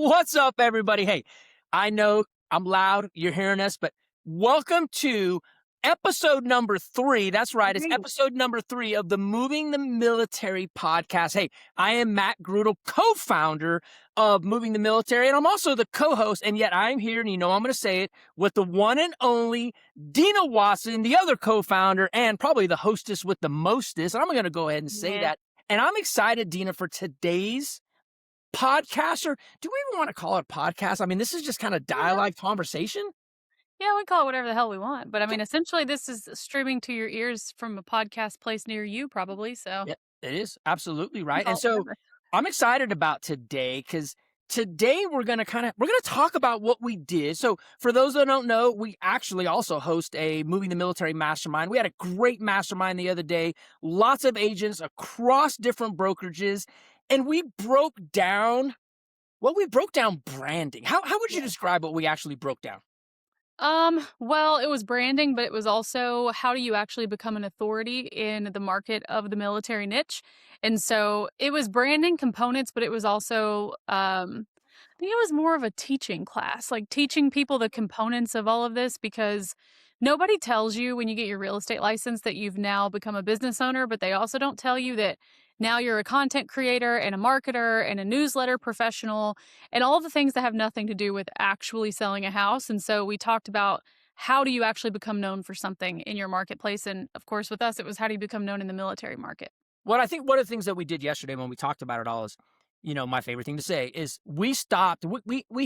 What's up, everybody? Hey, I know I'm loud. You're hearing us, but welcome to episode number 3. That's right. It's Great. episode number 3 of the Moving the Military podcast. Hey, I am Matt Grudel, co-founder of Moving the Military, and I'm also the co-host. And yet I'm here, and you know I'm going to say it, with the one and only Dina Watson, the other co-founder, and probably the hostess with the mostest. And I'm going to go ahead and say Yeah. that. And I'm excited, Dina, for today's podcast, or do we even want to call it a podcast? I mean, this is just kind of dialogue conversation. Yeah, we call it whatever the hell we want. But I mean, essentially, this is streaming to your ears from a podcast place near you, probably. So Yeah, it is absolutely we right. call And it so whatever. I'm excited about today because today we're going to talk about what we did. So for those that don't know, we actually also host a Moving the Military mastermind. We had a great mastermind the other day, lots of agents across different brokerages, and we broke down branding. How would you Yeah. describe what we actually broke down? Well, it was branding, but it was also how do you actually become an authority in the market of the military niche? And so it was branding components, but it was also I think it was more of a teaching class, like teaching people the components of all of this because nobody tells you when you get your real estate license that you've now become a business owner, but they also don't tell you that now you're a content creator and a marketer and a newsletter professional and all the things that have nothing to do with actually selling a house. And so we talked about how do you actually become known for something in your marketplace? And of course, with us, it was how do you become known in the military market? What I think one of the things that we did yesterday when we talked about it all is, my favorite thing to say is we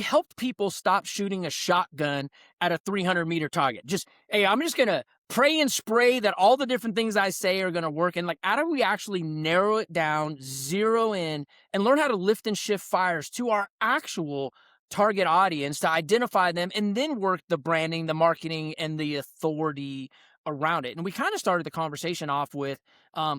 helped people stop shooting a shotgun at a 300-meter target. Hey, I'm just going to pray and spray that all the different things I say are going to work. And like, how do we actually narrow it down, zero in, and learn how to lift and shift fires to our actual target audience to identify them and then work the branding, the marketing, and the authority around it. And we kind of started the conversation off with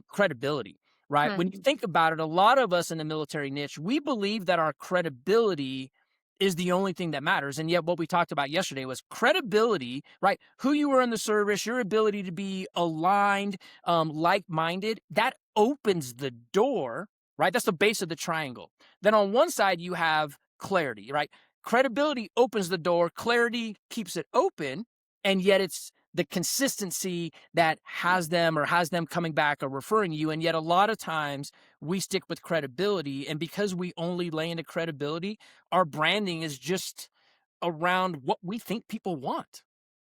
credibility, right? When you Mhm. think about it, a lot of us in the military niche, we believe that our credibility is the only thing that matters. And yet what we talked about yesterday was credibility, right? Who you were in the service, your ability to be aligned, like-minded, that opens the door, right? That's the base of the triangle. Then on one side, you have clarity, right? Credibility opens the door, clarity keeps it open, and yet it's the consistency that has them coming back or referring you. And yet a lot of times we stick with credibility. And because we only lay into credibility, our branding is just around what we think people want.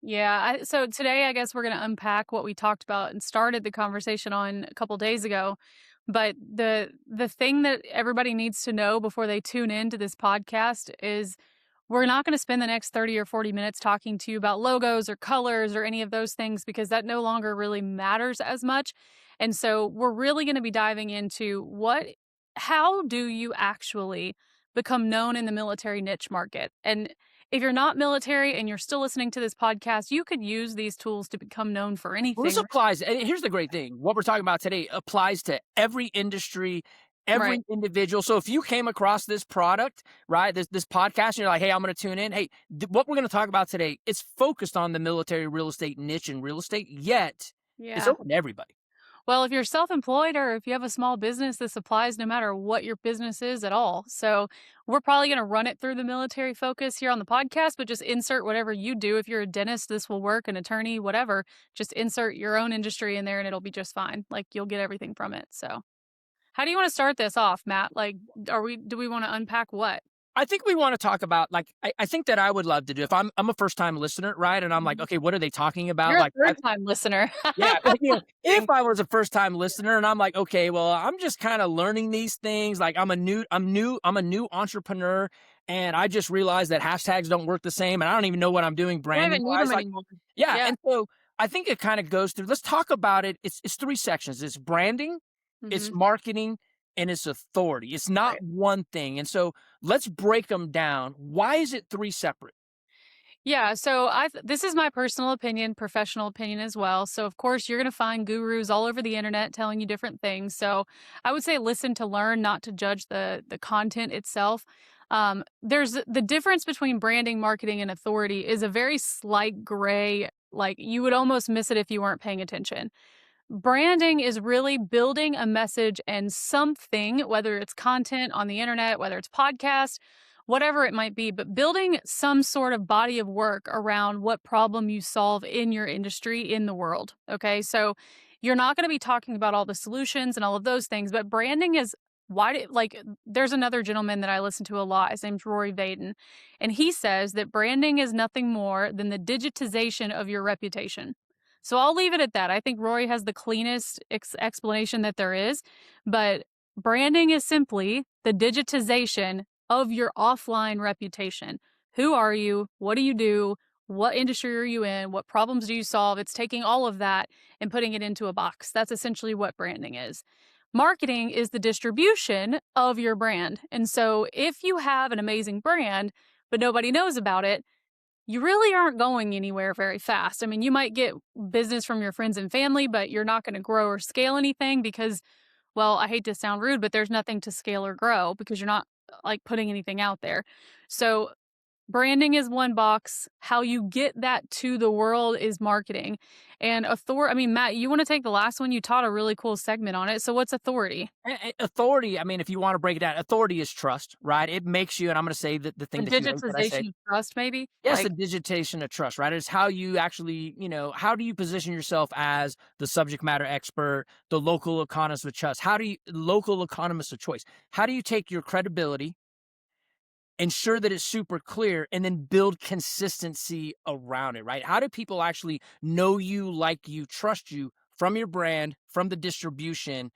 Yeah. So today, I guess we're going to unpack what we talked about and started the conversation on a couple days ago. But the thing that everybody needs to know before they tune into this podcast is we're not going to spend the next 30 or 40 minutes talking to you about logos or colors or any of those things because that no longer really matters as much. And so we're really going to be diving into how do you actually become known in the military niche market? And if you're not military and you're still listening to this podcast, you could use these tools to become known for Well, this anything. applies. And here's the great thing. What we're talking about today applies to every industry, every Right. individual. So if you came across this product, right, this podcast, and you're like, hey, I'm going to tune in. Hey, what we're going to talk about today, it's focused on the military real estate niche and real estate, yet it's Yeah. open to everybody. Well, if you're self-employed or if you have a small business, this applies no matter what your business is at all. So we're probably going to run it through the military focus here on the podcast, but just insert whatever you do. If you're a dentist, this will work, an attorney, whatever. Just insert your own industry in there and it'll be just fine. Like you'll get everything from it. So how do you want to start this off, Matt? Like, do we want to unpack what? I think we want to talk about, like, I think that I would love to do, if I'm a first time listener, right? And I'm like, Mhm. okay, what are they talking about? You're a Like, third time listener. yeah, if I was a first time listener and I'm like, okay, well, I'm just kind of learning these things. Like I'm a new entrepreneur, and I just realized that hashtags don't work the same, and I don't even know what I'm doing You don't branding even need wise. them Like, anymore. yeah, Yeah. and so I think it kind of goes through. Let's talk about it. It's 3 sections. It's branding, it's Hmm. marketing, and it's authority. It's not Right. one thing. And so let's break them down. Why is it 3 separate? Yeah, so this is my personal opinion, professional opinion as well. So of course you're going to find gurus all over the internet telling you different things. So I would say listen to learn, not to judge the content itself. There's the difference between branding, marketing, and authority is a very slight gray. Like you would almost miss it if you weren't paying attention. Branding is really building a message and something, whether it's content on the internet, whether it's podcast, whatever it might be, but building some sort of body of work around what problem you solve in your industry in the world. Okay. So you're not going to be talking about all the solutions and all of those things, but branding is there's another gentleman that I listen to a lot. His name's Rory Vaden. And he says that branding is nothing more than the digitization of your reputation. So I'll leave it at that. I think Rory has the cleanest explanation that there is, but branding is simply the digitization of your offline reputation. Who are you? What do you do? What industry are you in? What problems do you solve? It's taking all of that and putting it into a box. That's essentially what branding is. Marketing is the distribution of your brand. And so if you have an amazing brand, but nobody knows about it, you really aren't going anywhere very fast. I mean, you might get business from your friends and family, but you're not going to grow or scale anything because, well, I hate to sound rude, but there's nothing to scale or grow because you're not like putting anything out there. So branding is one box. How you get that to the world is marketing. And I mean, Matt, you want to take the last one? You taught a really cool segment on it. So what's authority? Authority, I mean, if you want to break it down, authority is trust, right? It makes you, and I'm going to say that the The thing that you that I say, digitization of trust, maybe? yes, Like, the digitation of trust, right? It's how you actually, how do you position yourself as the subject matter expert, the local economist of trust? Local economist of choice? How do you take your credibility, ensure that it's super clear, and then build consistency around it, right? How do people actually know you, like you, trust you from your brand, from the distribution?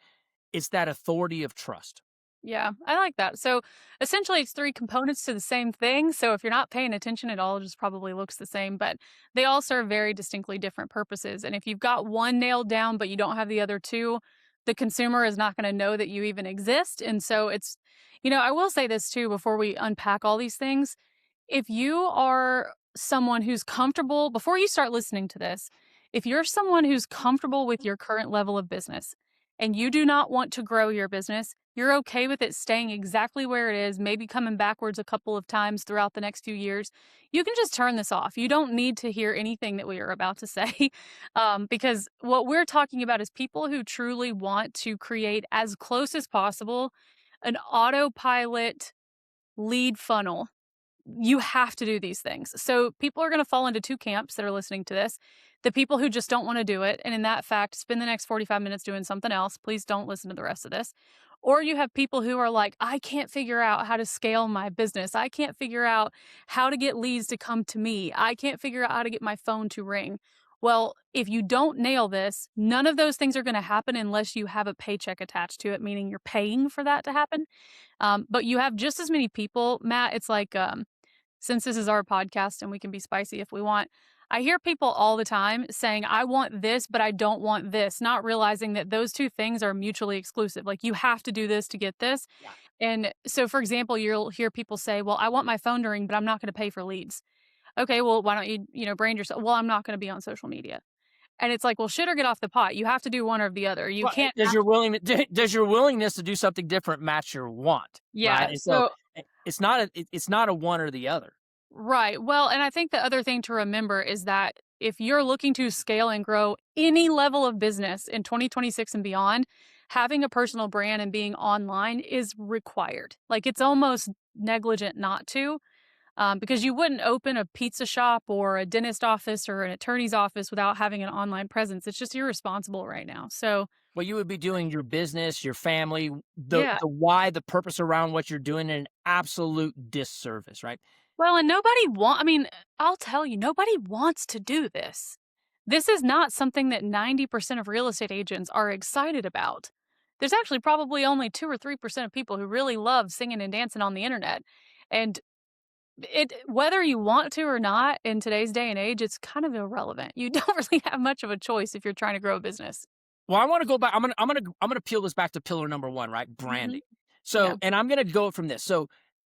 It's that authority of trust. yeah, I like that. So essentially, it's three components to the same thing. So if you're not paying attention, it all just probably looks the same, but they all serve very distinctly different purposes. And if you've got one nailed down, but you don't have the other two, the consumer is not going to know that you even exist. And so I will say this too before we unpack all these things. If you are someone who's comfortable, before you start listening to this, if you're someone who's comfortable with your current level of business and you do not want to grow your business, you're okay with it staying exactly where it is, maybe coming backwards a couple of times throughout the next few years, you can just turn this off. You don't need to hear anything that we are about to say because what we're talking about is people who truly want to create as close as possible an autopilot lead funnel. You have to do these things. So people are going to fall into two camps that are listening to this. The people who just don't want to do it. And in that fact, spend the next 45 minutes doing something else. Please don't listen to the rest of this. Or you have people who are like, I can't figure out how to scale my business. I can't figure out how to get leads to come to me. I can't figure out how to get my phone to ring. Well, if you don't nail this, none of those things are going to happen unless you have a paycheck attached to it, meaning you're paying for that to happen. But you have just as many people, Matt. It's like, since this is our podcast and we can be spicy if we want, I hear people all the time saying, I want this, but I don't want this, not realizing that those two things are mutually exclusive. Like you have to do this to get this. Yeah. And so, for example, you'll hear people say, well, I want my phone to ring, but I'm not going to pay for leads. Okay, well, why don't you brand yourself? Well, I'm not going to be on social media. And it's like, well, shit or get off the pot. You have to do one or the other. You Well, can't. does your willingness to do something different match your want? Yeah. Right. And so So it's not a one or the other. right. Well, and I think the other thing to remember is that if you're looking to scale and grow any level of business in 2026 and beyond, having a personal brand and being online is required. Like it's almost negligent not to, because you wouldn't open a pizza shop or a dentist office or an attorney's office without having an online presence. It's just irresponsible right now. So, Well, you would be doing your business, your family, yeah. the why, the purpose around what you're doing an absolute disservice, right? Well, and I mean, I'll tell you, nobody wants to do this. This is not something that 90% of real estate agents are excited about. There's actually probably only 2 or 3% of people who really love singing and dancing on the internet. And whether you want to or not in today's day and age, it's kind of irrelevant. You don't really have much of a choice if you're trying to grow a business. Well, I want to go back. I'm gonna peel this back to pillar number one, right? Hmm. Branding. Yeah. So, and I'm gonna go from this. So,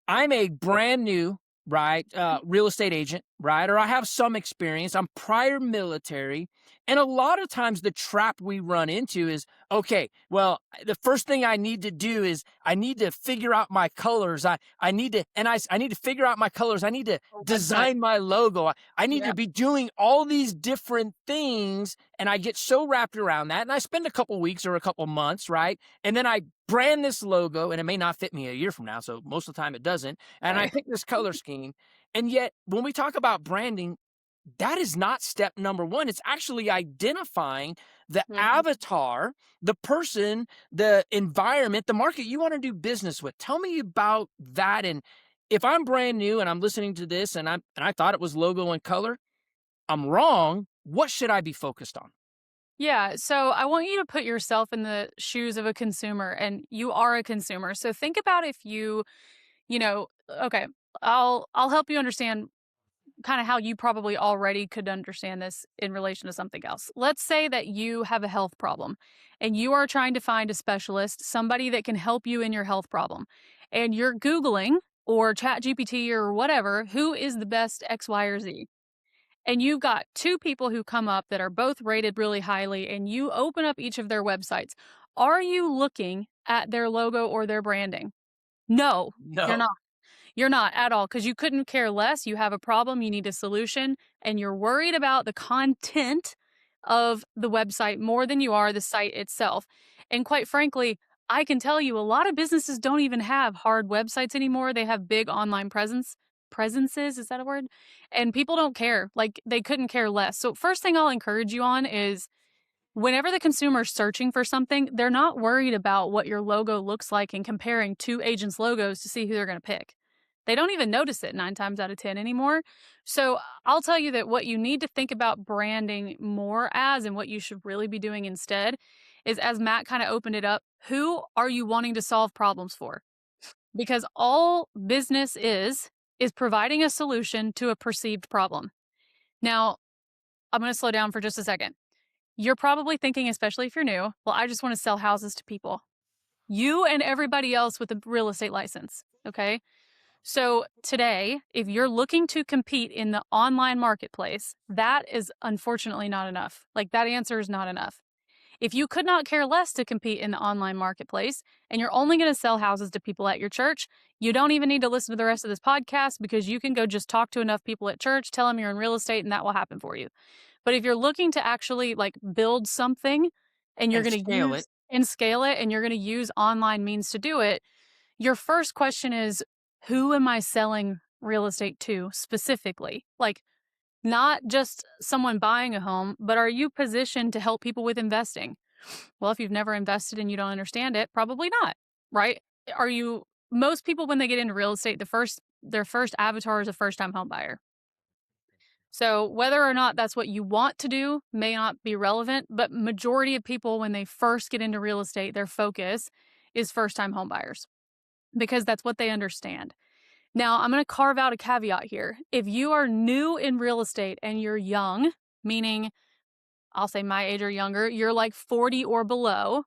I'm a brand new, right, real estate agent, right, or I have some experience. I'm prior military, And a lot of times the trap we run into is, okay, well, the first thing I need to do is I need to figure out my colors. I need to figure out my colors. I need to Or website. design my logo. I need to Yep. be doing all these different things. And I get so wrapped around that. And I spend a couple weeks or a couple months, right? And then I brand this logo, and it may not fit me a year from now. So most of the time it doesn't. And I Right. pick this color scheme. And yet, when we talk about branding, that is not step number one. It's actually identifying the Mhm. avatar, the person, the environment, the market you want to do business with. Tell me about that. And if I'm brand new and I'm listening to this and I thought it was logo and color, I'm wrong. What should I be focused on? Yeah, so I want you to put yourself in the shoes of a consumer, and you are a consumer. So think about if you know, okay, I'll help you understand kind of how you probably already could understand this in relation to something else. Let's say that you have a health problem and you are trying to find a specialist, somebody that can help you in your health problem. And you're Googling or Chat GPT or whatever, who is the best X, Y, or Z. And you've got two people who come up that are both rated really highly, and you open up each of their websites. Are you looking at their logo or their branding? No, you're No. not. You're not at all because you couldn't care less. You have a problem, you need a solution, and you're worried about the content of the website more than you are the site itself. And quite frankly, I can tell you a lot of businesses don't even have hard websites anymore. They have big online presences, is that a word? And people don't care. Like they couldn't care less. So first thing I'll encourage you on is whenever the consumer's searching for something, they're not worried about what your logo looks like and comparing two agents' logos to see who they're going to pick. They don't even notice it 9 times out of 10 anymore. So I'll tell you that what you need to think about branding more as and what you should really be doing instead is, as Matt kind of opened it up, who are you wanting to solve problems for? Because all business is providing a solution to a perceived problem. Now, I'm going to slow down for just a second. You're probably thinking, especially if you're new, well, I just want to sell houses to people. You and everybody else with a real estate license. Okay. So today, if you're looking to compete in the online marketplace, that is unfortunately not enough. Like that answer is not enough. If you could not care less to compete in the online marketplace and you're only going to sell houses to people at your church, you don't even need to listen to the rest of this podcast because you can go just talk to enough people at church, tell them you're in real estate, and that will happen for you. But if you're looking to actually like build something and you're And going to scale it. use and scale it and you're going to use online means to do it, your first question is, who am I selling real estate to specifically? Like, not just someone buying a home, but are you positioned to help people with investing? Well, if you've never invested and you don't understand it, probably not, right? Are you Most people when they get into real estate, their first avatar is a first-time home buyer. So whether or not that's what you want to do may not be relevant, but majority of people when they first get into real estate, their focus is first-time home buyers because that's what they understand. Now, I'm going to carve out a caveat here. If you are new in real estate and you're young, meaning I'll say my age or younger, you're like 40 or below,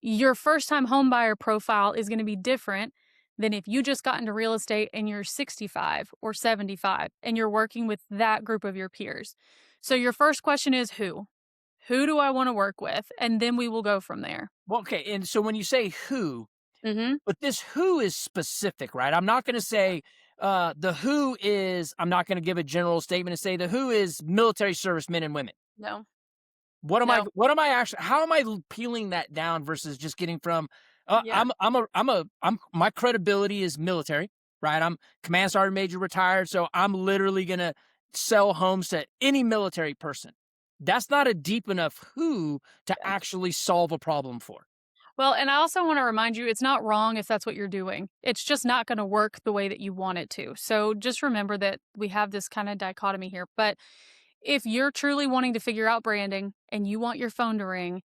your first time homebuyer profile is going to be different than if you just got into real estate and you're 65 or 75 and you're working with that group of your peers. So your first question is who? Who do I want to work with? And then we will go from there. Well, okay. And so when you say who, Mhm. but this who is specific, right? I'm not going to say the who is, I'm not going to give a general statement and say the who is military servicemen and women. No. What No. am I actually, how am I peeling that down versus just getting from, Yeah. my credibility is military, right? I'm command sergeant major retired. So I'm literally going to sell homes to any military person. That's not a deep enough who to Yeah. actually solve a problem for. Well, and I also want to remind you it's not wrong if that's what you're doing. It's just not going to work the way that you want it to. So just remember that we have this kind of dichotomy here. But if you're truly wanting to figure out branding and you want your phone to ring,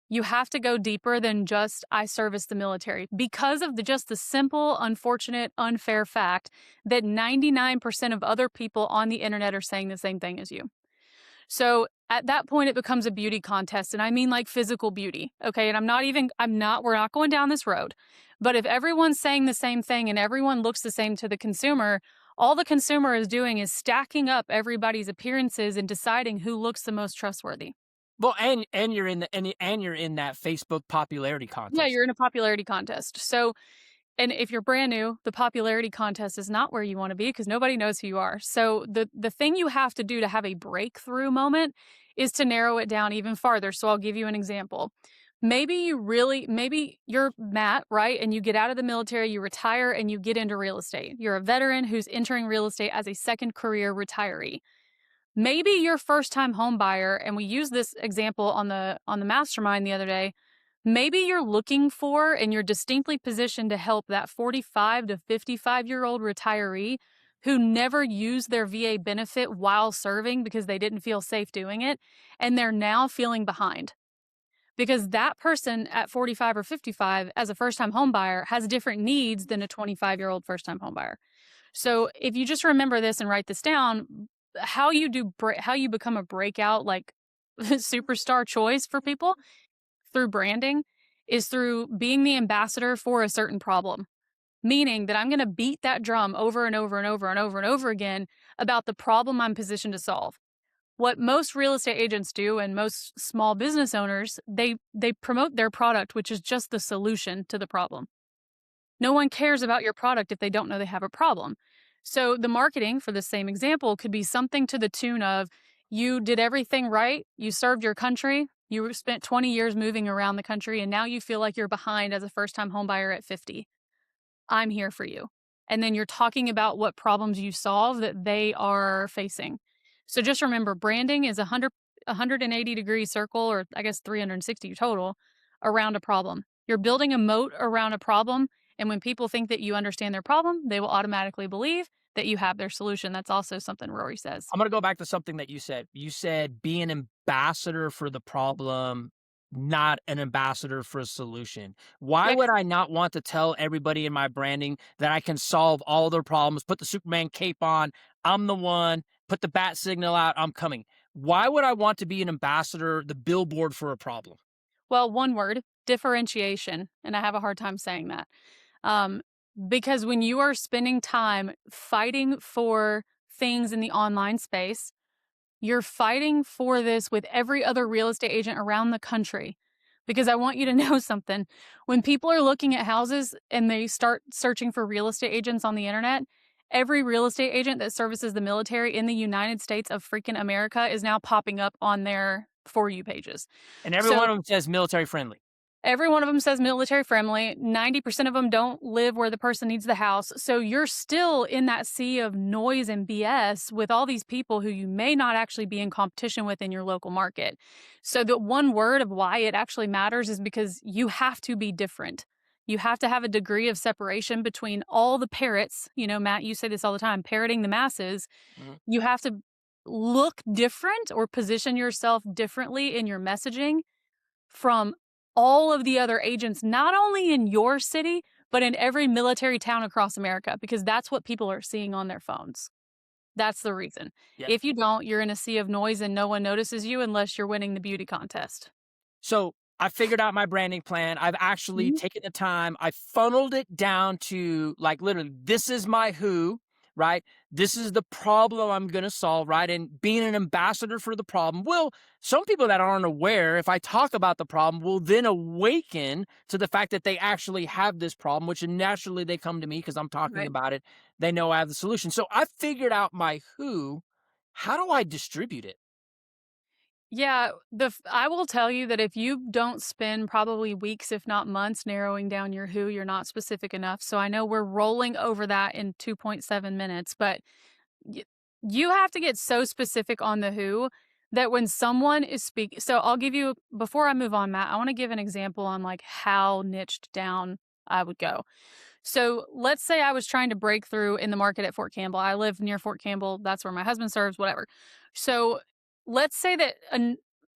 you have to go deeper than just I service the military because of just the simple, unfortunate, unfair fact that 99% of other people on the internet are saying the same thing as you. So at that point, it becomes a beauty contest. And I mean like physical beauty. Okay. And we're not going down this road. But if everyone's saying the same thing and everyone looks the same to the consumer, All the consumer is doing is stacking up everybody's appearances and deciding who looks the most trustworthy. Well, and you're in the and you're in that Facebook popularity Yeah, contest. you're in a popularity contest. So, and if you're brand new, the popularity contest is not where you want to be because nobody knows who you are. So the thing you have to do to have a breakthrough moment is to narrow it down even farther. So I'll give you an example. Maybe you're Matt, right? And you get out of the military, you retire, and you get into real estate. You're a veteran who's entering real estate as a second career retiree. Maybe you're first time home buyer, and we used this example on the mastermind the other day. Maybe you're looking for and you're distinctly positioned to help that 45 to 55-year-old retiree who never used their VA benefit while serving because they didn't feel safe doing it, and they're now feeling behind. Because that person at 45 or 55 as a first-time home buyer has different needs than a 25-year-old first-time home buyer. So if you just remember this and write this down, how you become a breakout like superstar choice for people through branding is through being the ambassador for a certain problem. Meaning that I'm going to beat that drum over and over and over and over and over again about the problem I'm positioned to solve. What most real estate agents do and most small business owners, they promote their product, which is just the solution to the problem. No one cares about your product if they don't know they have a problem. So the marketing for the same example could be something to the tune of you did everything right, you served your country, you spent 20 years moving around the country, and now you feel like you're behind as a first-time homebuyer at 50. I'm here for you. And then you're talking about what problems you solve that they are facing. So just remember, branding is 180-degree circle, or I guess 360 total, around a problem. You're building a moat around a problem, and when people think that you understand their problem, they will automatically believe that you have their solution. That's also something Rory says. I'm gonna go back to something that you said. You said be an ambassador for the problem, not an ambassador for a solution. Why Yeah. would I not want to tell everybody in my branding that I can solve all their problems, put the Superman cape on, I'm the one, put the bat signal out, I'm coming? Why would I want to be an ambassador, the billboard for a problem? Well, one word, differentiation. And I have a hard time saying that. Um, because when you are spending time fighting for things in the online space, you're fighting for this with every other real estate agent around the country. Because I want you to know something. When people are looking at houses and they start searching for real estate agents on the internet, every real estate agent that services the military in the United States of freaking America is now popping up on their For You pages. And every So one of them says military friendly. every one of them says military friendly. 90% of them don't live where the person needs the house. So you're still in that sea of noise and BS with all these people who you may not actually be in competition with in your local market. So the one word of why it actually matters is because you have to be different. You have to have a degree of separation between all the parrots. You know, Matt, you say this all the time, parroting the masses. Mhm. You have to look different or position yourself differently in your messaging from all of the other agents, not only in your city, but in every military town across America, because that's what people are seeing on their phones. That's the reason. Yeah. If you don't, you're in a sea of noise and no one notices you unless you're winning the beauty contest. So I figured out my branding plan. I've actually Mhm. taken the time. I funneled it down to like literally, this is my who, right? This is the problem I'm going to solve, right? And being an ambassador for the problem will, some people that aren't aware, if I talk about the problem, will then awaken to the fact that they actually have this problem, which naturally they come to me because I'm talking Right. about it. They know I have the solution. So I figured out my who. How do I distribute it? Yeah, I will tell you that if you don't spend probably weeks, if not months, narrowing down your who, you're not specific enough. So I know we're rolling over that in 2.7 minutes, but y- you have to get so specific on the who that when someone is speaking, so I'll give you, before I move on, Matt, I want to give an example on like how niched down I would go. So let's say I was trying to break through in the market at Fort Campbell. I live near Fort Campbell. That's where my husband serves, whatever. So let's say that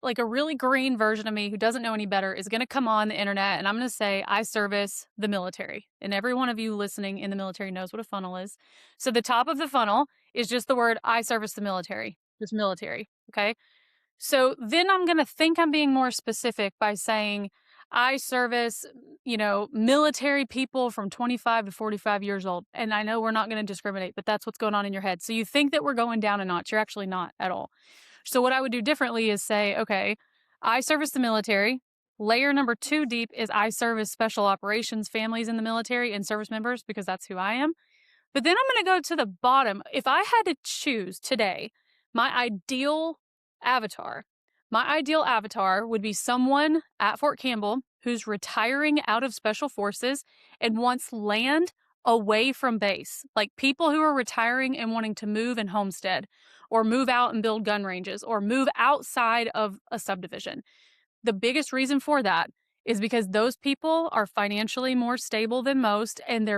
like a really green version of me who doesn't know any better is going to come on the internet and I'm going to say, I service the military. And every one of you listening in the military knows what a funnel is. So the top of the funnel is just the word I service the military, just military. Okay. So then I'm going to think I'm being more specific by saying, I service, military people from 25 to 45 years old. And I know we're not going to discriminate, but that's what's going on in your head. So you think that we're going down a notch. You're actually not at all. So what I would do differently is say, okay, I service the military. Layer number 2 deep is I service special operations families in the military and service members because that's who I am. But then I'm going to go to the bottom. If I had to choose today, my ideal avatar, my ideal avatar would be someone at Fort Campbell who's retiring out of special forces and wants land away from base. Like people who are retiring and wanting to move and homestead or move out and build gun ranges or move outside of a subdivision. The biggest reason for that is because those people are financially more stable than most, and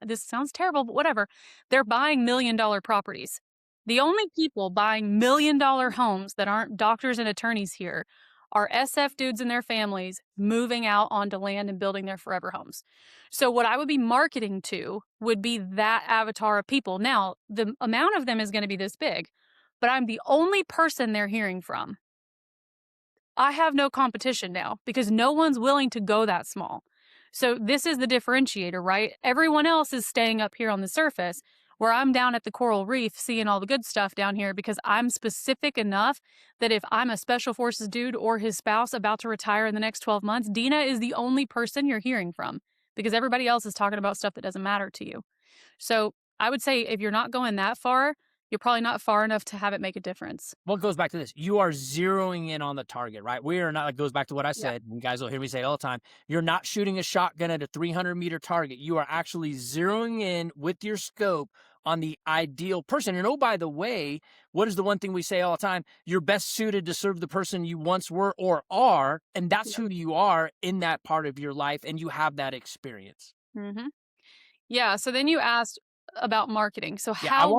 this sounds terrible, but whatever. They're buying $1 million properties. The only people buying $1 million homes that aren't doctors and attorneys here are SF dudes and their families moving out onto land and building their forever homes. So what I would be marketing to would be that avatar of people. Now, the amount of them is going to be this big, but I'm the only person they're hearing from. I have no competition now because no one's willing to go that small. So this is the differentiator, right? Everyone else is staying up here on the surface where I'm down at the coral reef seeing all the good stuff down here because I'm specific enough that if I'm a special forces dude or his spouse about to retire in the next 12 months, Dina is the only person you're hearing from because everybody else is talking about stuff that doesn't matter to you. So I would say if you're not going that far, you're probably not far enough to have it make a difference. Well, it goes back to this. You are zeroing in on the target, right? We are not, it goes back to what I said. You guys will hear me say it all the time. You're not shooting a shotgun at a 300-meter target. You are actually zeroing in with your scope on the ideal person. And oh, by the way, what is the one thing we say all the time? You're best suited to serve the person you once were or are. And that's who you are in that part of your life. And you have that experience. Mm-hmm. Yeah. So then you asked about marketing. So Yeah, how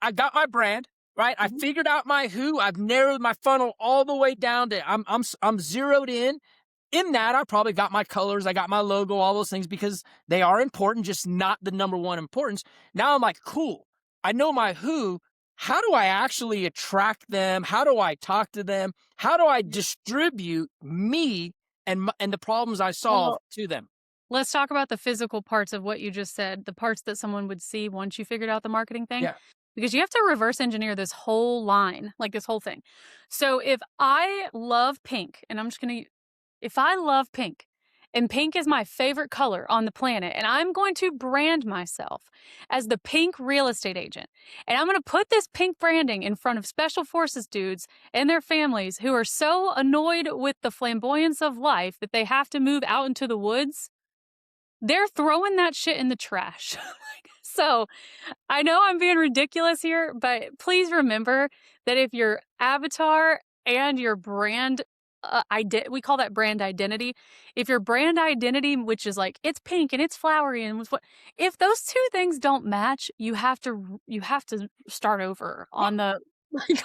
I got my brand, right? I figured out my who. I've narrowed my funnel all the way down to I'm zeroed in. In that, I probably got my colors, I got my logo, all those things because they are important, just not the number one importance. Now I'm like, cool. I know my who. How do I actually attract them? How do I talk to them? How do I distribute me and the problems I solve to them? Let's talk about the physical parts of what you just said, the parts that someone would see once you figured out the marketing thing. Yeah. Because you have to reverse engineer this whole line, like this whole thing. So if I love pink, and if I love pink, and pink is my favorite color on the planet, and I'm going to brand myself as the pink real estate agent, and I'm going to put this pink branding in front of special forces dudes and their families who are so annoyed with the flamboyance of life that they have to move out into the woods, they're throwing that shit in the trash. So I know I'm being ridiculous here, but please remember that if your avatar and your brand, we call that brand identity. If your brand identity, which is like it's pink and it's flowery and if those two things don't match, you have to start over on the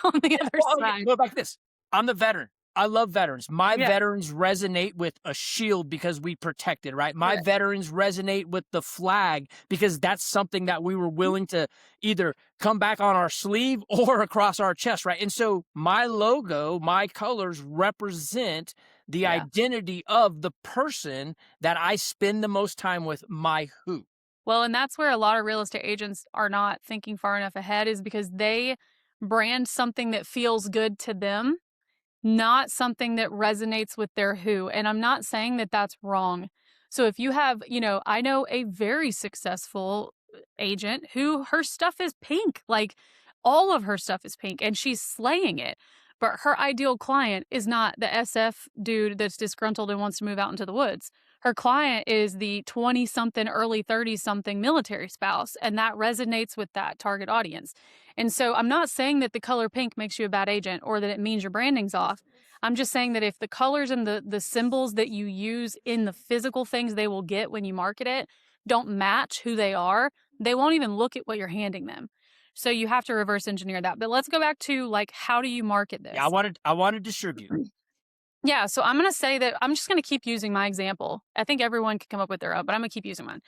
on the other side. Go back to this. I'm the veteran. I love veterans. My veterans resonate with a shield because we protected, right? My veterans resonate with the flag because that's something that we were willing to either come back on our sleeve or across our chest, right? And so my logo, my colors represent the identity of the person that I spend the most time with, my who. Well, and that's where a lot of real estate agents are not thinking far enough ahead is because they brand something that feels good to them, not something that resonates with their who. And I'm not saying that that's wrong. So if you have, I know a very successful agent who her stuff is pink, like all of her stuff is pink and she's slaying it. But her ideal client is not the SF dude that's disgruntled and wants to move out into the woods. Her client is the 20-something, early 30-something military spouse, and that resonates with that target audience. And so I'm not saying that the color pink makes you a bad agent or that it means your branding's off. I'm just saying that if the colors and the symbols that you use in the physical things they will get when you market it don't match who they are, they won't even look at what you're handing them. So you have to reverse engineer that. But let's go back to like, how do you market this? Yeah, I want to distribute. Yeah, so I'm going to say that I'm just going to keep using my example. I think everyone can come up with their own, but I'm going to keep using mine.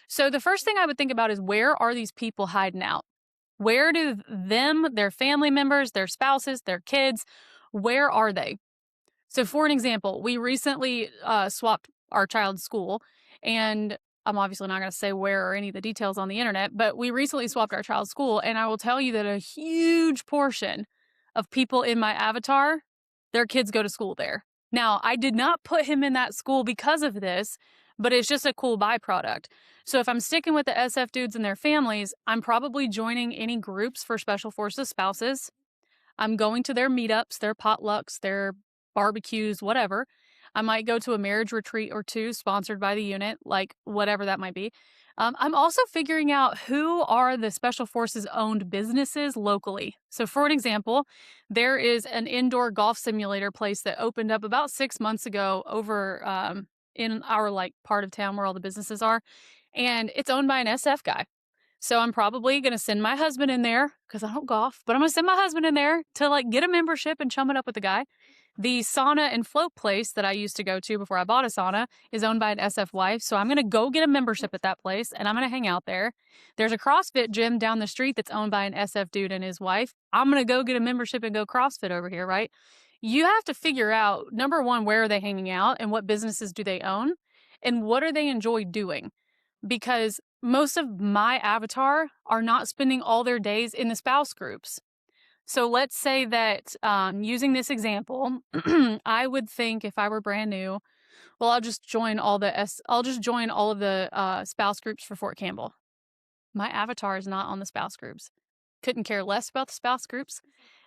So the first thing I would think about is where are these people hiding out? Where do them, their family members, their spouses, their kids, where are they? So, for an example, we recently swapped our child's school, and I'm obviously not going to say where or any of the details on the internet, but we recently swapped our child's school, and I will tell you that a huge portion of people in my avatar, their kids go to school there. Now, I did not put him in that school because of this, but it's just a cool byproduct. So, if I'm sticking with the SF dudes and their families, I'm probably joining any groups for Special Forces spouses. I'm going to their meetups, their potlucks, their barbecues, whatever. I might go to a marriage retreat or two sponsored by the unit, like whatever that might be. I'm also figuring out who are the Special Forces owned businesses locally. So, for an example, there is an indoor golf simulator place that opened up about 6 months ago over in our like part of town where all the businesses are, and it's owned by an SF guy. So I'm probably going to send my husband in there because I don't golf, but I'm going to send my husband in there to like get a membership and chum it up with the guy. The sauna and float place that I used to go to before I bought a sauna is owned by an SF wife. So I'm going to go get a membership at that place and I'm going to hang out there. There's a CrossFit gym down the street that's owned by an SF dude and his wife. I'm going to go get a membership and go CrossFit over here, right? You have to figure out, number one, where are they hanging out and what businesses do they own and what do they enjoy doing? Because most of my avatar are not spending all their days in the spouse groups. So let's say that using this example, I would think if I were brand new, well, I'll just join all of the spouse groups for Fort Campbell. My avatar is not on the spouse groups. Couldn't care less about the spouse groups.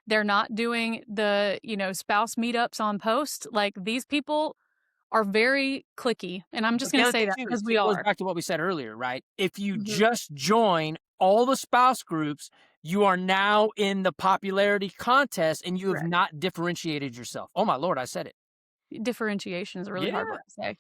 They're not doing the, spouse meetups on post. Like these people are very clicky. And I'm just The going to other say thing that too because is we it goes are. back to what we said earlier, right? If you Mhm. just join all the spouse groups, you are now in the popularity contest and you have Correct. not differentiated yourself. Oh my Lord, I said it. Differentiation is a really hard Yeah. word to say.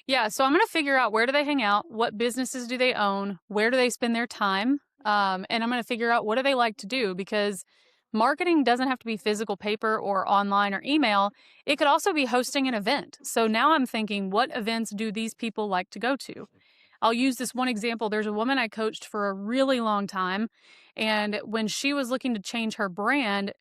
Yeah, so I'm gonna figure out where do they hang out, what businesses do they own, where do they spend their time, and I'm gonna figure out what do they like to do because marketing doesn't have to be physical paper or online or email. It could also be hosting an event. So now I'm thinking, what events do these people like to go to? I'll use this one example. There's a woman I coached for a really long time, and when she was looking to change her brand,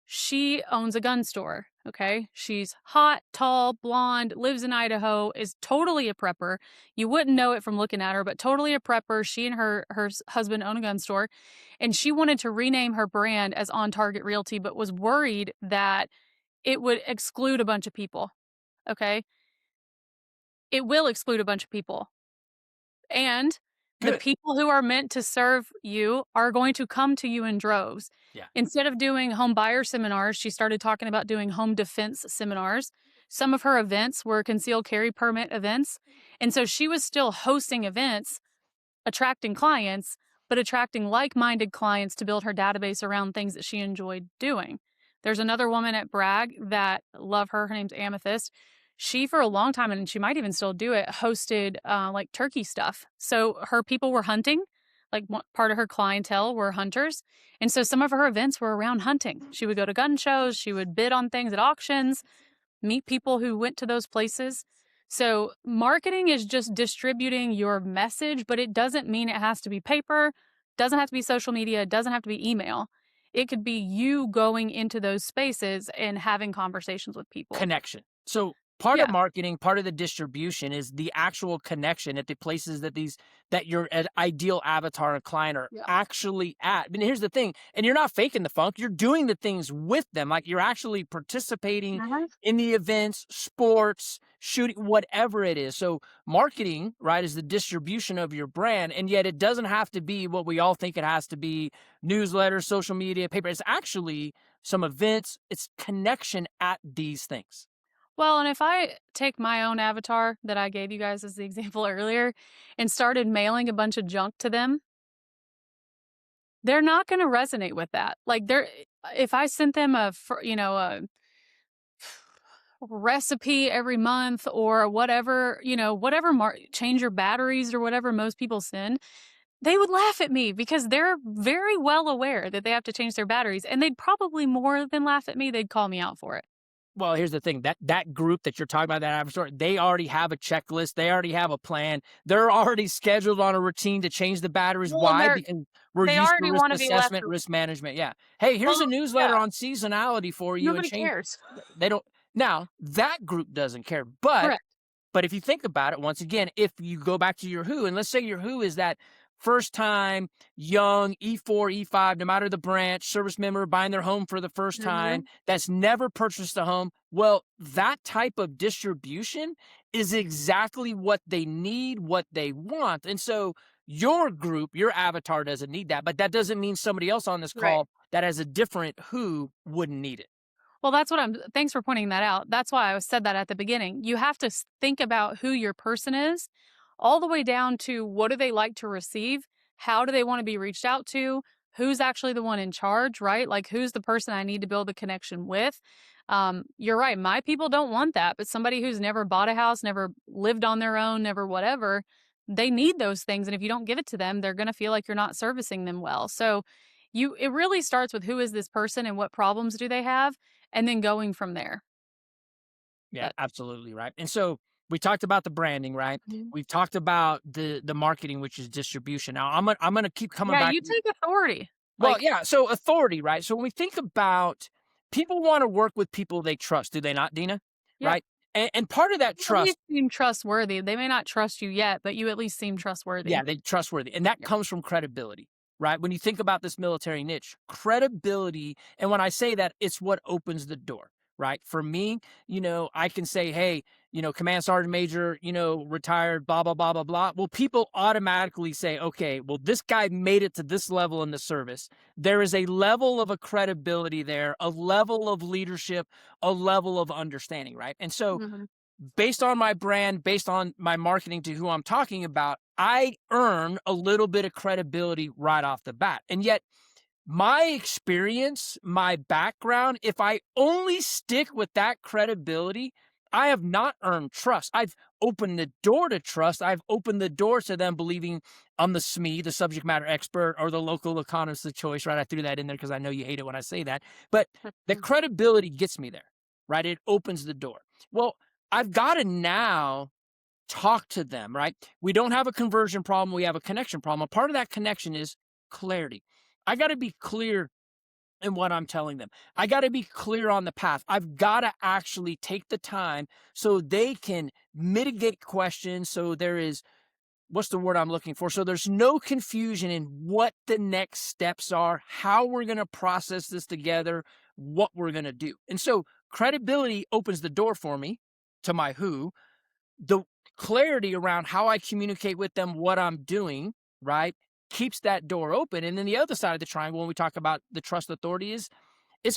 she owns a gun store. Okay. She's hot, tall, blonde, lives in Idaho, is totally a prepper. You wouldn't know it from looking at her, but totally a prepper. She and her husband own a gun store. And she wanted to rename her brand as On Target Realty, but was worried that it would exclude a bunch of people. Okay. It will exclude a bunch of people. And the Good. people who are meant to serve you are going to come to you in droves. Yeah. Instead of doing home buyer seminars, she started talking about doing home defense seminars. Some of her events were concealed carry permit events. And so she was still hosting events, attracting clients, but attracting like minded clients to build her database around things that she enjoyed doing. There's another woman at Bragg that love her. Her name's Amethyst. She, for a long time, and she might even still do it, hosted like turkey stuff. So her people were hunting, like part of her clientele were hunters. And so some of her events were around hunting. She would go to gun shows, she would bid on things at auctions, meet people who went to those places. So marketing is just distributing your message, but it doesn't mean it has to be paper, doesn't have to be social media, doesn't have to be email. It could be you going into those spaces and having conversations with people. Connection. So part Yeah. of marketing, part of the distribution is the actual connection at the places that your ideal avatar and client are Yeah. actually at. And here's the thing, and you're not faking the funk, you're doing the things with them. Like you're actually participating in the events, sports, shooting, whatever it is. So marketing, right, is the distribution of your brand. And yet it doesn't have to be what we all think it has to be: newsletters, social media, paper. It's actually some events, it's connection at these things. Well, and if I take my own avatar that I gave you guys as the example earlier and started mailing a bunch of junk to them, they're not going to resonate with that. Like if I sent them a recipe every month or whatever, change your batteries or whatever most people send, they would laugh at me because they're very well aware that they have to change their batteries, and they'd probably more than laugh at me, they'd call me out for it. Well, here's the thing, that group that you're talking about, that avatar, they already have a checklist. They already have a plan. They're already scheduled on a routine to change the batteries. Well, Why? Because we're they used to already risk want to be left. assessment, risk management. Yeah. Hey, here's a Well, newsletter yeah, on seasonality for you and nobody change. cares. They don't. Now, that group doesn't care, but Correct. if you think about it, once again, if you go back to your who, and let's say your who is that first time young E4, E5, no matter the branch, service member buying their home for the first time, Mhm. that's never purchased a home. Well, that type of distribution is exactly what they need, what they want. And so your group, your avatar doesn't need that, but that doesn't mean somebody else on this Right. call that has a different who wouldn't need it. Well, that's what I'm thanks for pointing that out. That's why I said that at the beginning. You have to think about who your person is, all the way down to what do they like to receive? How do they want to be reached out to? Who's actually the one in charge, right? Like, who's the person I need to build a connection with? You're right. My people don't want that, but somebody who's never bought a house, never lived on their own, never whatever, they need those things. And if you don't give it to them, they're going to feel like you're not servicing them well. So, it really starts with who is this person and what problems do they have, and then going from there. Yeah, That absolutely right. And so we talked about the branding, right? Mhm. We've talked about the marketing, which is distribution. Now I'm gonna keep coming Yeah, back. you take authority. Well, Like, yeah. So authority, right? So when we think about people want to work with people they trust, do they not, Dina? yeah, Right? And part of that you at trust, least seem trustworthy. They may not trust you yet, but you at least seem trustworthy. yeah, they trustworthy, and that Yeah. comes from credibility, right? When you think about this military niche, credibility, and when I say that, it's what opens the door, right? For me, I can say, hey, command sergeant major, retired, blah blah blah blah blah. Well, people automatically say, okay, well, this guy made it to this level in the service. There is a level of a credibility there, a level of leadership, a level of understanding, right? And so Mhm. based on my brand, based on my marketing to who I'm talking about, I earn a little bit of credibility right off the bat. And yet, my experience, my background, if I only stick with that credibility, I have not earned trust. I've opened the door to trust. I've opened the door to them believing I'm the SME, the subject matter expert, or the local economist of choice, right? I threw that in there because I know you hate it when I say that. But the credibility gets me there, right? It opens the door. Well, I've got to now talk to them, right? We don't have a conversion problem, we have a connection problem. A part of that connection is clarity. I got to be clear in what I'm telling them. I got to be clear on the path. I've got to actually take the time so they can mitigate questions. So there is, what's the word I'm looking for? So there's no confusion in what the next steps are, how we're going to process this together, what we're going to do. And so credibility opens the door for me to my who. The clarity around how I communicate with them, what I'm doing, right, keeps that door open. And then the other side of the triangle, when we talk about the trust authority, is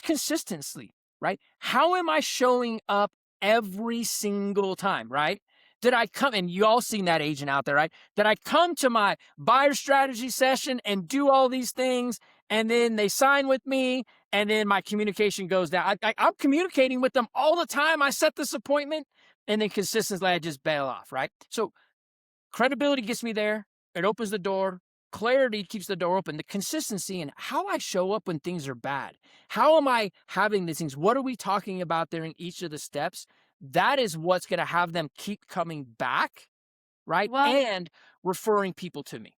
consistency, right? How am I showing up every single time, right? Did I come, and you all seen that agent out there, right? Did I come to my buyer strategy session and do all these things, and then they sign with me, and then my communication goes down? I'm communicating with them all the time. I set this appointment, and then consistently I just bail off, right? So credibility gets me there. It opens the door. Clarity keeps the door open. The consistency and how I show up when things are bad. How am I having these things? What are we talking about during each of the steps? That is what's going to have them keep coming back, right? Well, And referring people to me.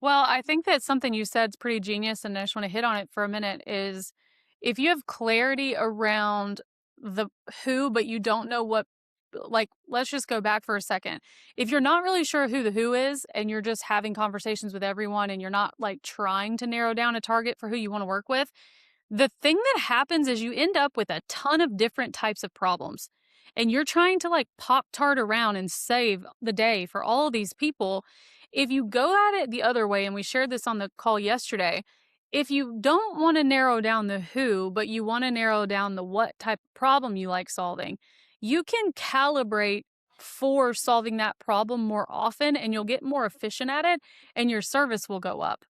I think that something you said is pretty genius, and I just want to hit on it for a minute. Is if you have clarity around the who, but you don't know what, like, let's just go back for a second. If you're not really sure who the who is, and you're just having conversations with everyone, and you're not like trying to narrow down a target for who you want to work with, the thing that happens is you end up with a ton of different types of problems. And you're trying to like pop tart around and save the day for all of these people. If you go at it the other way, and we shared this on the call yesterday, if you don't want to narrow down the who, but you want to narrow down the what type of problem you like solving, you can calibrate for solving that problem more often, and you'll get more efficient at it, and your service will go up.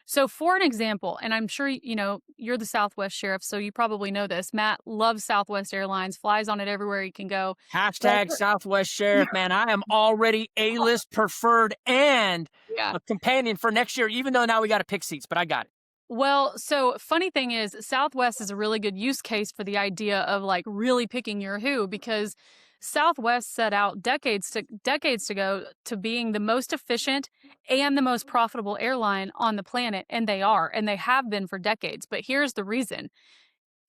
So, for an example, and I'm sure you're the Southwest sheriff, so you probably know this. Matt loves Southwest Airlines, flies on it everywhere he can go. But Hashtag Southwest Sheriff, man. I am already A-list preferred and yeah. a companion for next year, even though now we got to pick seats, but I got it. Well, so funny thing is, Southwest is a really good use case for the idea of like really picking your who, because Southwest set out decades ago to being the most efficient and the most profitable airline on the planet, and they are, and they have been for decades. But here's the reason.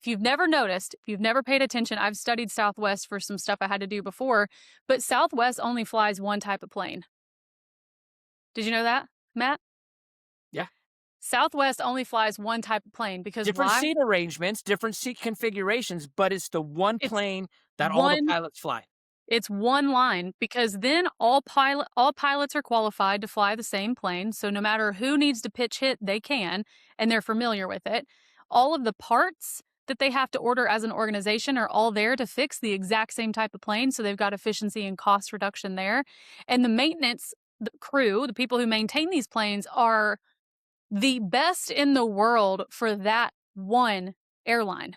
If you've never noticed, if you've never paid attention, I've studied Southwest for some stuff I had to do before, but Southwest only flies one type of plane. Did you know that, Matt? Yeah. Southwest only flies one type of plane because Different why? seat arrangements, different seat configurations, but it's the one It's plane that all the one pilots fly. It's one line because then all pilots are qualified to fly the same plane. So no matter who needs to pitch hit, they can, and they're familiar with it. All of the parts that they have to order as an organization are all there to fix the exact same type of plane. So they've got efficiency and cost reduction there. And the maintenance the crew, the people who maintain these planes, are the best in the world for that one airline.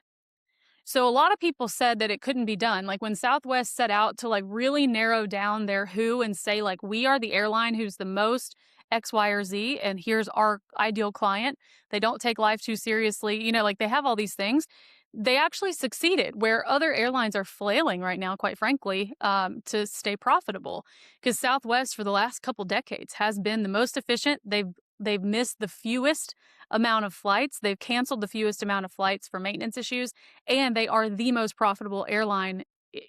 So a lot of people said that it couldn't be done. Like when Southwest set out to like really narrow down their who and say like we are the airline who's the most X, Y, or Z, and here's our ideal client. They don't take life too seriously. Like they have all these things. They actually succeeded where other airlines are flailing right now, quite frankly, to stay profitable. Because Southwest for the last couple decades has been the most efficient. They've missed the fewest amount of flights. They've canceled the fewest amount of flights for maintenance issues, and they are the most profitable airline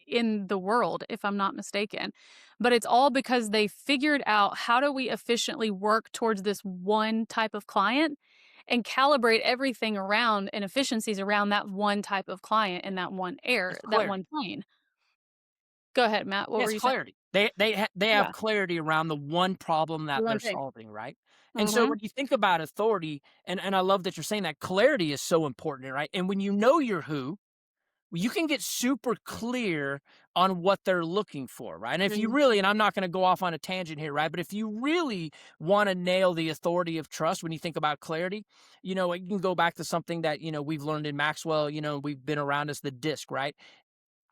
in the world, if I'm not mistaken. But it's all because they figured out how do we efficiently work towards this one type of client and calibrate everything around and efficiencies around that one type of client and It's that clarity. one plane. Go ahead, Matt. What Yeah, were it's you saying? clarity. They have Yeah, clarity around the one problem the that one they're thing. solving, right? And so Mm-hmm. when you think about authority, and I love that you're saying that clarity is so important, right? And when you know your who, you can get super clear on what they're looking for, right? And if you really, and I'm not going to go off on a tangent here, right? But if you really want to nail the authority of trust when you think about clarity, you can go back to something that, we've learned in Maxwell, we've been around as the disc, right?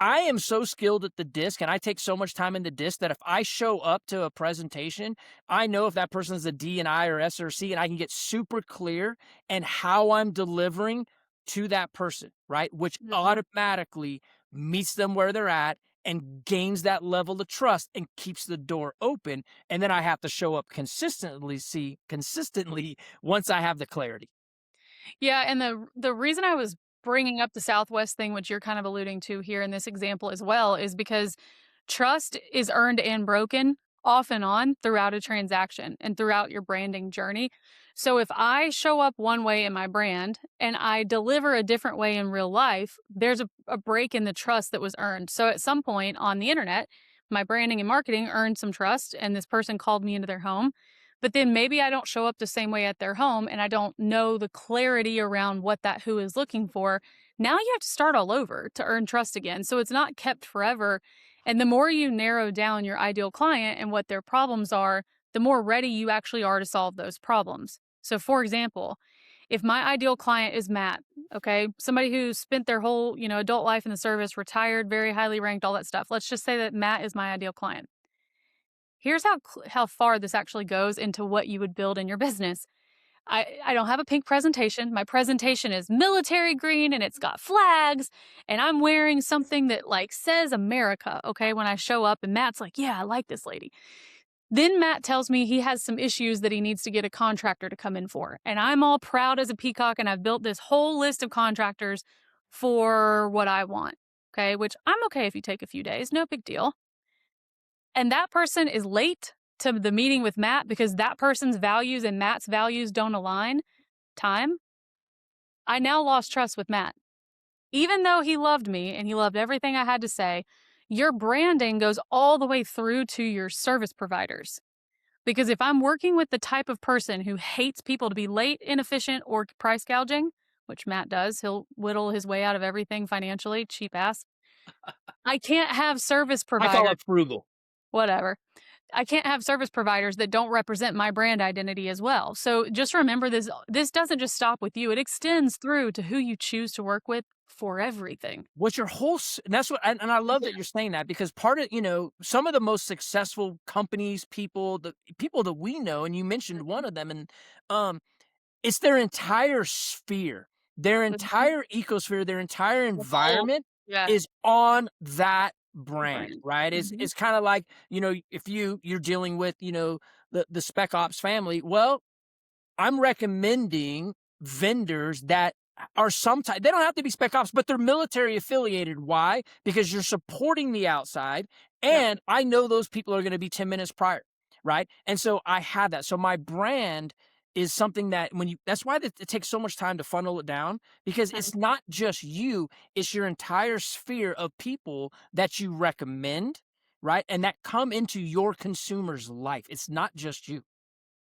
I am so skilled at the disc and I take so much time in the disc that if I show up to a presentation, I know if that person is a D and I or S or C, and I can get super clear and how I'm delivering to that person, right? Which Mm-hmm. automatically meets them where they're at and gains that level of trust and keeps the door open. And then I have to show up consistently once I have the clarity. Yeah, and the reason I was bringing up the Southwest thing, which you're kind of alluding to here in this example as well, is because trust is earned and broken off and on throughout a transaction and throughout your branding journey. So if I show up one way in my brand and I deliver a different way in real life, there's a break in the trust that was earned. So at some point on the internet, my branding and marketing earned some trust, and this person called me into their home. But then maybe I don't show up the same way at their home and I don't know the clarity around what that who is looking for. Now you have to start all over to earn trust again. So it's not kept forever. And the more you narrow down your ideal client and what their problems are, the more ready you actually are to solve those problems. So, for example, if my ideal client is Matt, okay, somebody who spent their whole, adult life in the service, retired, very highly ranked, all that stuff. Let's just say that Matt is my ideal client. Here's how far this actually goes into what you would build in your business. I don't have a pink presentation. My presentation is military green and it's got flags, and I'm wearing something that like says America, okay, when I show up, and Matt's like, "Yeah, I like this lady." Then Matt tells me he has some issues that he needs to get a contractor to come in for. And I'm all proud as a peacock and I've built this whole list of contractors for what I want. Okay, which I'm okay if you take a few days, no big deal. And that person is late to the meeting with Matt because that person's values and Matt's values don't align, time, I now lost trust with Matt. Even though he loved me and he loved everything I had to say, your branding goes all the way through to your service providers. Because if I'm working with the type of person who hates people to be late, inefficient, or price gouging, which Matt does, he'll whittle his way out of everything financially, cheap ass. I can't have service I call providers, it frugal. whatever. I can't have service providers that don't represent my brand identity as well. So just remember this doesn't just stop with you. It extends through to who you choose to work with for everything. What's your and that's what, and I love that you're saying that because part of, some of the most successful companies, the people that we know, and you mentioned one of them, and it's their entire sphere, their Mhm. entire ecosphere, their entire All environment yeah, is on that the brand, brand. right? Mhm. It's kind of like, if you're dealing with, the Spec Ops family, well, I'm recommending vendors that are sometimes, they don't have to be spec ops, but they're military affiliated. Why? Because you're supporting the outside, Yep. and I know those people are going to be 10 minutes prior, right? And so I have that. So my brand is something that that's why it takes so much time to funnel it down, because Mhm. it's not just you, it's your entire sphere of people that you recommend, right? And that come into your consumer's life. It's not just you.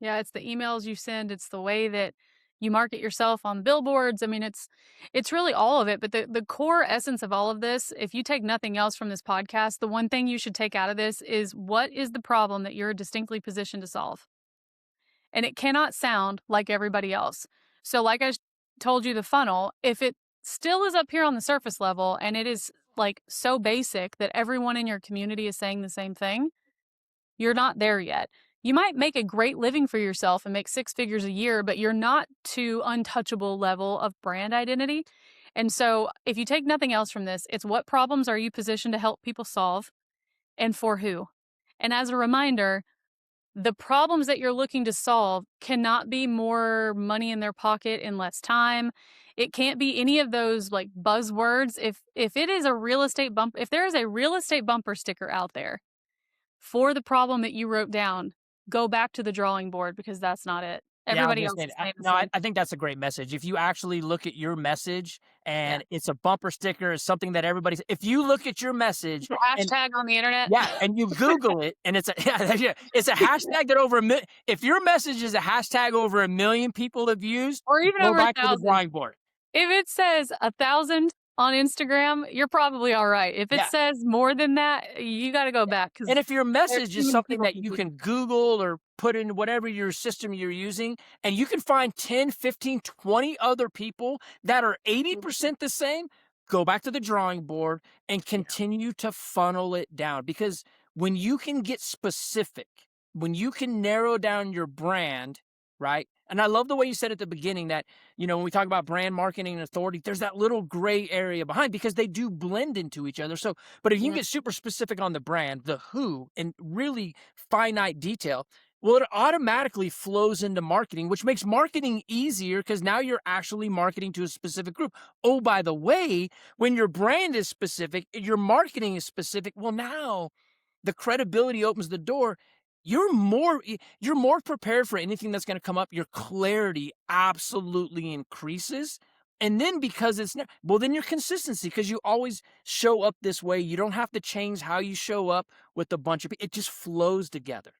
Yeah, it's the emails you send, it's the way that you market yourself on billboards. I mean, it's really all of it, but the core essence of all of this, if you take nothing else from this podcast, the one thing you should take out of this is what is the problem that you're distinctly positioned to solve? And it cannot sound like everybody else. So like told you the funnel, if it still is up here on the surface level and it is like so basic that everyone in your community is saying the same thing, you're not there yet. You might make a great living for yourself and make 6 figures a year, but you're not to untouchable level of brand identity. And so, if you take nothing else from this, it's what problems are you positioned to help people solve and for who? And as a reminder, the problems that you're looking to solve cannot be more money in their pocket in less time. It can't be any of those like buzzwords. If it is a real estate bump, if there is a real estate bumper sticker out there for the problem that you wrote down, go back to the drawing board because that's not it. Yeah, I was Everybody gonna else say, is saying the no, same I thing. think that's a great message. If you actually look at your message Yeah. and it's a bumper sticker, it's something that everybody's, if you look at your message The and hashtag on the internet. yeah, and you Google it and it's a yeah, it's a hashtag that over a million, if your message is a hashtag over 1 million people have used, Or even go over back to the 1,000. drawing board. If it says 1,000 on Instagram, you're probably all right. If it Yeah. says more than that, you got to go back because And if your there's message too is many something people that you competing. can Google or put in whatever your system you're using, and you can find 10, 15, 20 other people that are Mhm. 80% the same, go back to the drawing board and Yeah. continue to funnel it down. Because when you can get specific, when you can narrow down your brand, right? And I love the way you said at the beginning that, when we talk about brand marketing and authority, there's that little gray area behind because they do blend into each other. So, but if you can Mhm. get super specific on the brand, the who, and really finite detail, well, it automatically flows into marketing, which makes marketing easier because now you're actually marketing to a specific group. Oh, by the way, when your brand is specific, your marketing is specific. Well, now the credibility opens the door. You're more prepared for anything that's going to come up. Your clarity absolutely increases. And then because then your consistency, because you always show up this way. You don't have to change how you show up with a bunch of people. It just flows together.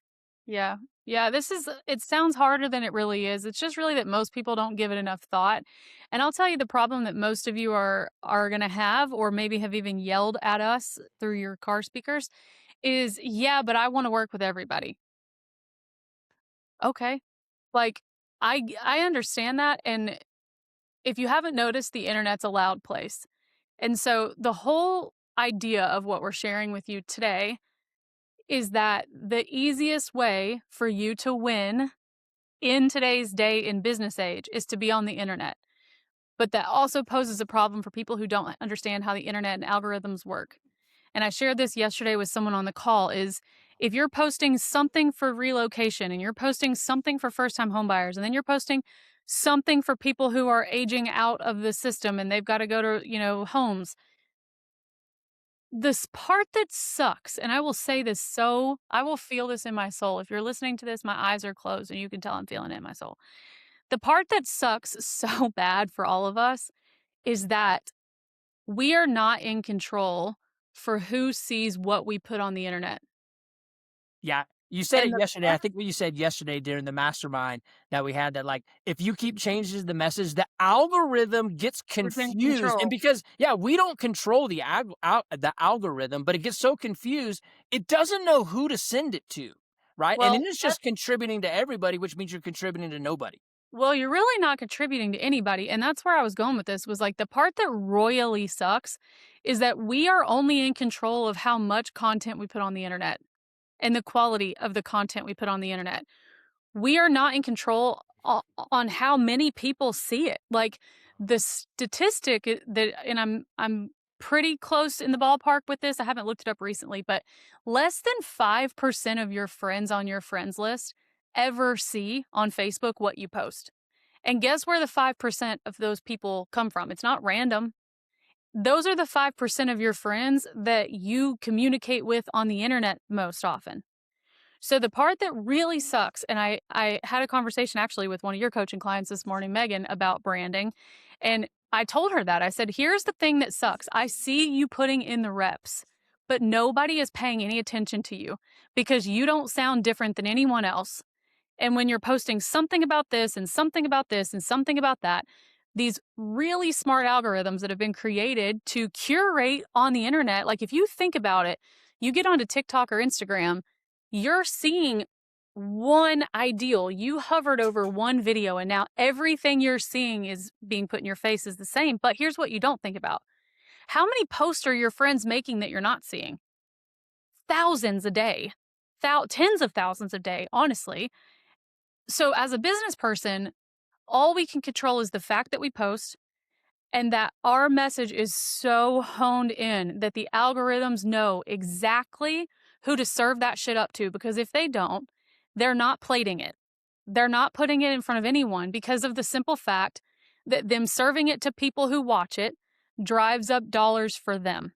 Yeah. Yeah. It sounds harder than it really is. It's just really that most people don't give it enough thought. And I'll tell you the problem that most of you are going to have, or maybe have even yelled at us through your car speakers, is yeah, but I want to work with everybody. Okay. Like, I understand that. And if you haven't noticed, the internet's a loud place. And so the whole idea of what we're sharing with you today is that the easiest way for you to win in today's day in business age is to be on the internet. But that also poses a problem for people who don't understand how the internet and algorithms work. And I shared this yesterday with someone on the call is if you're posting something for relocation and you're posting something for first-time homebuyers and then you're posting something for people who are aging out of the system and they've got to go to, homes. This part that sucks, and I will say this I will feel this in my soul. If you're listening to this, my eyes are closed and you can tell I'm feeling it in my soul. The part that sucks so bad for all of us is that we are not in control for who sees what we put on the internet. Yeah. You said And it the yesterday. I part think what you said yesterday during the mastermind that we had, that like if you keep changing the message, the algorithm gets is in confused. And control. because yeah, we don't control the algorithm, but it gets so confused, it doesn't know who to send it to, right? And Well, then it's just contributing to everybody, which means you're contributing to nobody. you're really not contributing to anybody, and that's where I was going with this, was like the part that royally sucks is that we are only in control of how much content we put on the internet and the quality of the content we put on the internet. We are not in control on how many people see it. Like the statistic that, and I'm pretty close in the ballpark with this. I haven't looked it up recently, but less than 5% of your friends on your friends list ever see on Facebook what you post. And guess where the 5% of those people come from? It's not random. Those are the 5% of your friends that you communicate with on the internet most often. So the part that really sucks, and I had a conversation actually with one of your coaching clients this morning, Megan, about branding. And I told her that. I said, here's the thing that sucks. I see you putting in the reps, but nobody is paying any attention to you because you don't sound different than anyone else. And when you're posting something about this and something about this and something about that, these really smart algorithms that have been created to curate on the internet, like if you think about it, you get onto TikTok or Instagram, you're seeing one ideal. You hovered over one video, and now everything you're seeing is being put in your face is the same. But here's what you don't think about. How many posts are your friends making that you're not seeing? Thousands a day, tens of thousands a day, honestly. So as a business person, all we can control is the fact that we post and that our message is so honed in that the algorithms know exactly who to serve that shit up to. Because if they don't, they're not plating it. They're not putting it in front of anyone because of the simple fact that them serving it to people who watch it drives up dollars for them.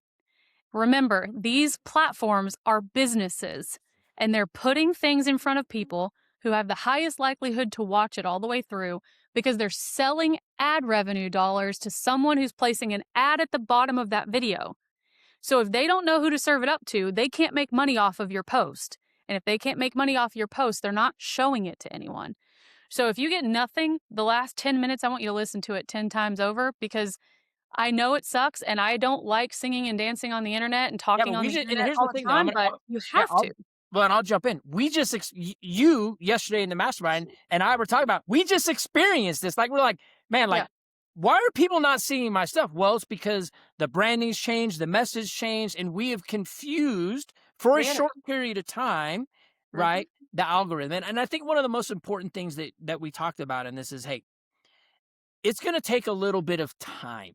Remember, these platforms are businesses and they're putting things in front of people who have the highest likelihood to watch it all the way through because they're selling ad revenue dollars to someone who's placing an ad at the bottom of that video. So if they don't know who to serve it up to, they can't make money off of your post. And if they can't make money off your post, they're not showing it to anyone. So if you get nothing, the last 10 minutes, I want you to listen to it 10 times over because I know it sucks and I don't like singing and dancing on the internet and Yeah, talking but on we the just, and internet here's all the the thing though. time, but you Yeah, have to. well, and I'll jump in. We just, you yesterday in the mastermind and I were talking about, we just experienced this. Like, we're like, man, like, Yeah. why are people not seeing my stuff? Well, it's because the branding's changed, the message changed, and we have confused for a Man. short period of time, right? The algorithm. And I think one of the most important things that we talked about in this is, hey, it's going to take a little bit of time,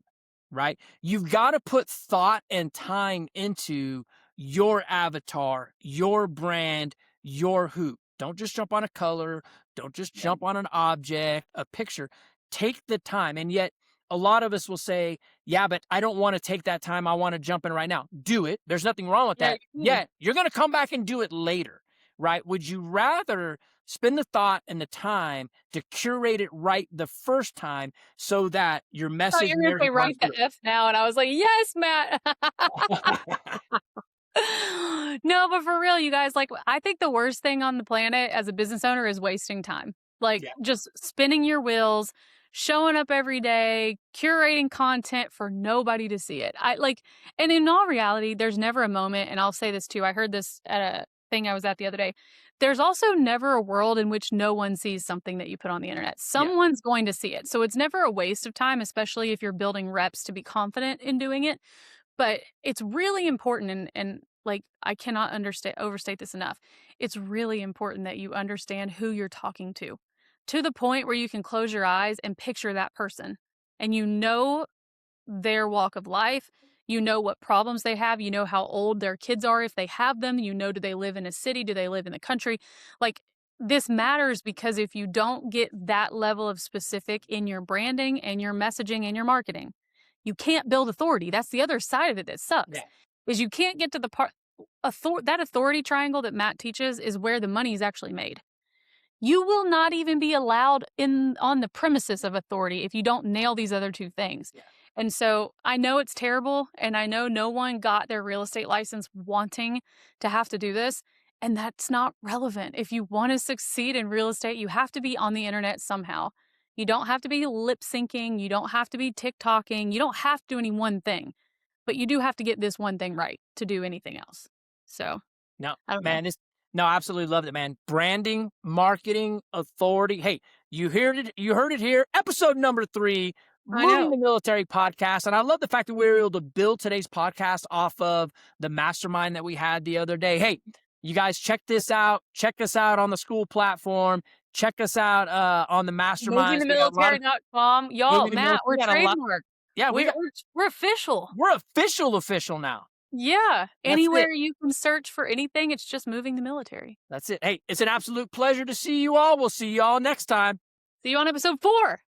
right? You've got to put thought and time into your avatar, your brand, your who. Don't just jump on a color. Don't just jump on an object, a picture. Take the time. And yet, a lot of us will say, yeah, but I don't want to take that time. I want to jump in right now. Do it. There's nothing wrong with Yeah, that. you can. Yet, you're going to come back and do it later, right? Would you rather spend the thought and the time to curate it right the first time so that your I thought message you were going to say write the F now, and I was like, yes, Matt. No, but for real, you guys, like, I think the worst thing on the planet as a business owner is wasting time. Like, Yeah. just spinning your wheels, showing up every day, curating content for nobody to see it. And in all reality, there's never a moment, and I'll say this too. I heard this at a thing I was at the other day. There's also never a world in which no one sees something that you put on the internet. Someone's going to see it. So it's never a waste of time, especially if you're building reps to be confident in doing it. But it's really important, and like, I cannot overstate this enough. It's really important that you understand who you're talking to the point where you can close your eyes and picture that person. And you know their walk of life. You know what problems they have. You know how old their kids are if they have them. You know, do they live in a city? Do they live in the country? Like, this matters because if you don't get that level of specific in your branding and your messaging and your marketing, you can't build authority. That's the other side of it that sucks. Yeah. Is you can't get to the part that authority triangle that Matt teaches is where the money is actually made. You will not even be allowed on the premises of authority if you don't nail these other two things. Yeah. And so I know it's terrible, and I know no one got their real estate license wanting to have to do this, and that's not relevant. If you want to succeed in real estate, you have to be on the internet somehow. You don't have to be lip syncing. You don't have to be TikToking. You don't have to do any one thing, but you do have to get this one thing right to do anything else. So, No, I don't know. man, no, I absolutely loved it, man. Branding, marketing, authority. Hey, you heard it here. Episode number 3, I Moving know. the Military podcast. And I love the fact that we were able to build today's podcast off of the mastermind that we had the other day. Hey, you guys check this out. Check us out on the school platform. Check us out on the mastermind. MovingTheMilitary.com. Y'all, Moving the Matt, we're Military. We got a lot. trademarked. Yeah, We're official. we're official now. Yeah. That's Anywhere you can search for anything, it's just Moving the Military. That's it. Hey, it's an absolute pleasure to see you all. We'll see you all next time. See you on episode 4.